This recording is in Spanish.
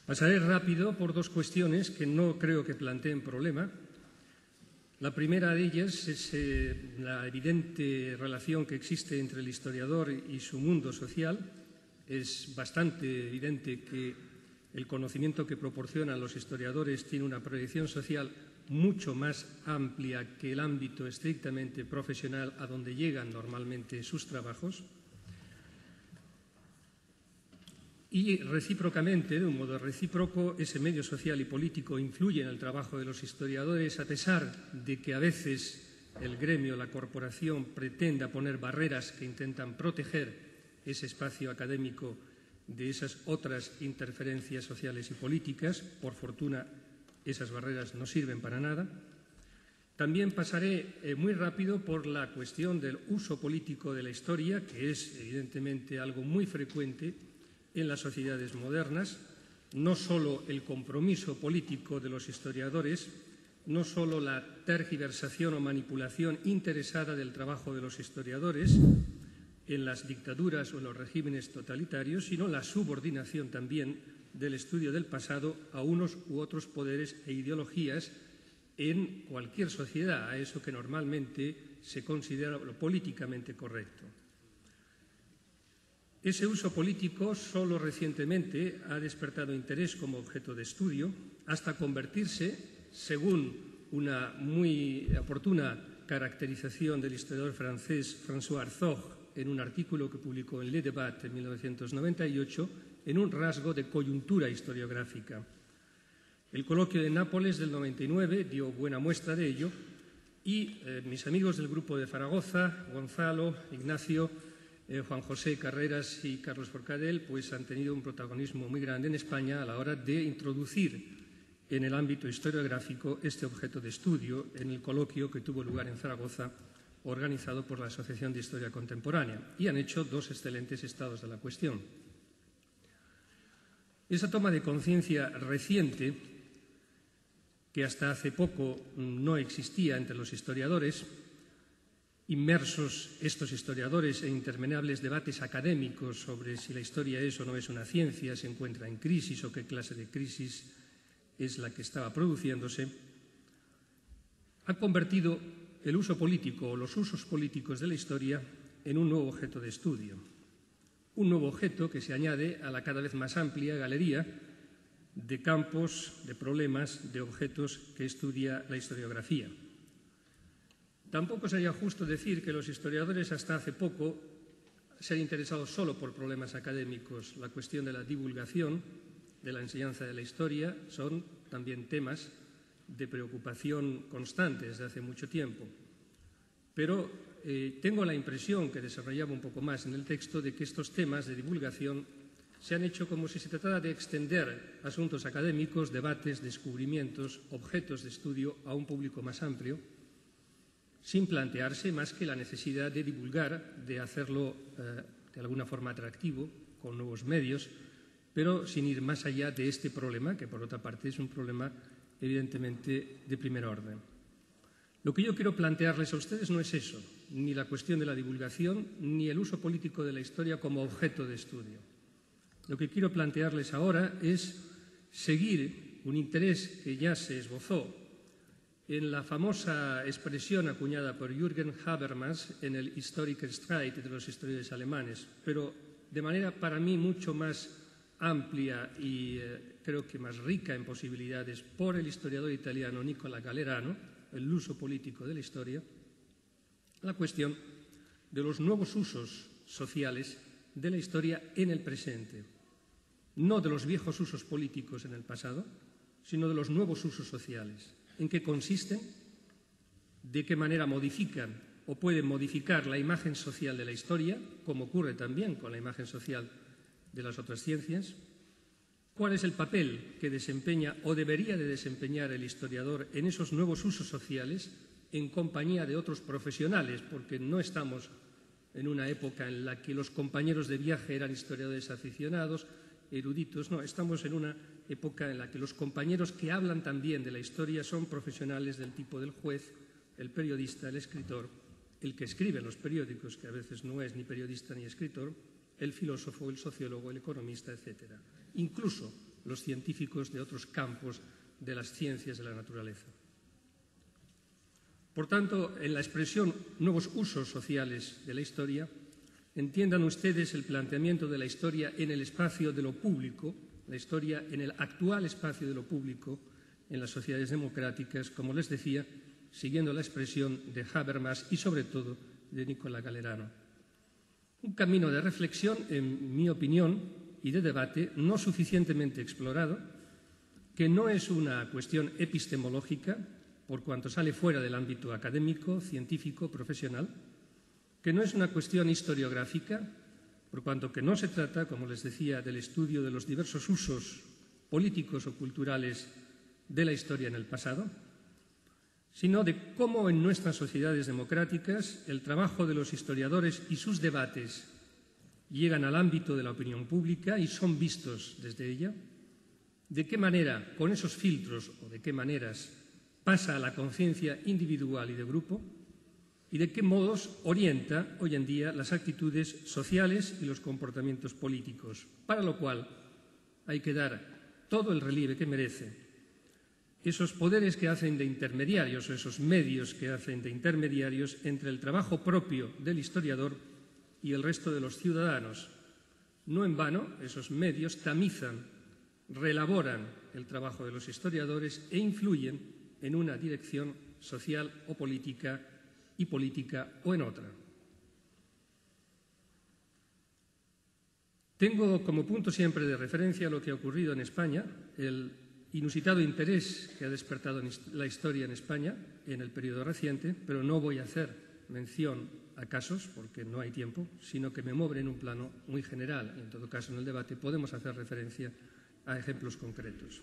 Pasaré rápido por dos cuestiones que no creo que planteen problema. La primera de ellas es la evidente relación que existe entre el historiador y su mundo social. Es bastante evidente que el conocimiento que proporcionan los historiadores tiene una proyección social mucho más amplia que el ámbito estrictamente profesional a donde llegan normalmente sus trabajos. Y recíprocamente, de un modo recíproco, ese medio social y político influye en el trabajo de los historiadores, a pesar de que a veces el gremio, la corporación, pretenda poner barreras que intentan proteger ese espacio académico de esas otras interferencias sociales y políticas. Por fortuna, esas barreras no sirven para nada. También pasaré muy rápido por la cuestión del uso político de la historia, que es evidentemente algo muy frecuente en las sociedades modernas. No solo el compromiso político de los historiadores, no solo la tergiversación o manipulación interesada del trabajo de los historiadores en las dictaduras o en los regímenes totalitarios, sino la subordinación también del estudio del pasado a unos u otros poderes e ideologías en cualquier sociedad, a eso que normalmente se considera lo políticamente correcto. Ese uso político solo recientemente ha despertado interés como objeto de estudio, hasta convertirse, según una muy oportuna caracterización del historiador francés François Arzog en un artículo que publicó en Le Débat en 1998, en un rasgo de coyuntura historiográfica. El coloquio de Nápoles del 99 dio buena muestra de ello y mis amigos del grupo de Zaragoza, Gonzalo, Ignacio, Juan José Carreras y Carlos Forcadell, pues han tenido un protagonismo muy grande en España a la hora de introducir en el ámbito historiográfico este objeto de estudio en el coloquio que tuvo lugar en Zaragoza, organizado por la Asociación de Historia Contemporánea, y han hecho dos excelentes estados de la cuestión. Esa toma de conciencia reciente, que hasta hace poco no existía entre los historiadores, inmersos estos historiadores en interminables debates académicos sobre si la historia es o no es una ciencia, se encuentra en crisis o qué clase de crisis es la que estaba produciéndose, ha convertido el uso político o los usos políticos de la historia en un nuevo objeto de estudio. Un nuevo objeto que se añade a la cada vez más amplia galería de campos, de problemas, de objetos que estudia la historiografía. Tampoco sería justo decir que los historiadores hasta hace poco se han interesado solo por problemas académicos. La cuestión de la divulgación, de la enseñanza de la historia, son también temas de preocupación constante desde hace mucho tiempo. Pero tengo la impresión, que desarrollaba un poco más en el texto, de que estos temas de divulgación se han hecho como si se tratara de extender asuntos académicos, debates, descubrimientos, objetos de estudio a un público más amplio, sin plantearse más que la necesidad de divulgar, de hacerlo de alguna forma atractivo, con nuevos medios, pero sin ir más allá de este problema, que por otra parte es un problema evidentemente de primer orden. Lo que yo quiero plantearles a ustedes no es eso, ni la cuestión de la divulgación, ni el uso político de la historia como objeto de estudio. Lo que quiero plantearles ahora es seguir un interés que ya se esbozó en la famosa expresión acuñada por Jürgen Habermas en el Historiker Streit de los historiadores alemanes, pero de manera para mí mucho más amplia y creo que más rica en posibilidades por el historiador italiano Nicola Gallerano, el uso político de la historia, la cuestión de los nuevos usos sociales de la historia en el presente, no de los viejos usos políticos en el pasado, sino de los nuevos usos sociales. ¿En qué consisten? ¿De qué manera modifican o pueden modificar la imagen social de la historia, como ocurre también con la imagen social de las otras ciencias? ¿Cuál es el papel que desempeña o debería de desempeñar el historiador en esos nuevos usos sociales en compañía de otros profesionales? Porque no estamos en una época en la que los compañeros de viaje eran historiadores aficionados, eruditos, no, estamos en una época en la que los compañeros que hablan también de la historia son profesionales del tipo del juez, el periodista, el escritor, el que escribe en los periódicos, que a veces no es ni periodista ni escritor, el filósofo, el sociólogo, el economista, etc. Incluso los científicos de otros campos de las ciencias de la naturaleza. Por tanto, en la expresión nuevos usos sociales de la historia, entiendan ustedes el planteamiento de la historia en el espacio de lo público, la historia en el actual espacio de lo público en las sociedades democráticas, como les decía, siguiendo la expresión de Habermas y, sobre todo, de Nicola Galerano. Un camino de reflexión, en mi opinión, y de debate no suficientemente explorado, que no es una cuestión epistemológica, por cuanto sale fuera del ámbito académico, científico, profesional, que no es una cuestión historiográfica, por cuanto que no se trata, como les decía, del estudio de los diversos usos políticos o culturales de la historia en el pasado, sino de cómo en nuestras sociedades democráticas el trabajo de los historiadores y sus debates llegan al ámbito de la opinión pública y son vistos desde ella, de qué manera, con esos filtros o de qué maneras, pasa a la conciencia individual y de grupo, y de qué modos orienta hoy en día las actitudes sociales y los comportamientos políticos, para lo cual hay que dar todo el relieve que merece esos poderes que hacen de intermediarios o esos medios que hacen de intermediarios entre el trabajo propio del historiador y el resto de los ciudadanos. No en vano, esos medios tamizan, reelaboran el trabajo de los historiadores e influyen en una dirección social o política y política o en otra. Tengo como punto siempre de referencia lo que ha ocurrido en España, el inusitado interés que ha despertado la historia en España en el periodo reciente, pero no voy a hacer mención a casos porque no hay tiempo, sino que me moveré en un plano muy general. En todo caso, en el debate podemos hacer referencia a ejemplos concretos.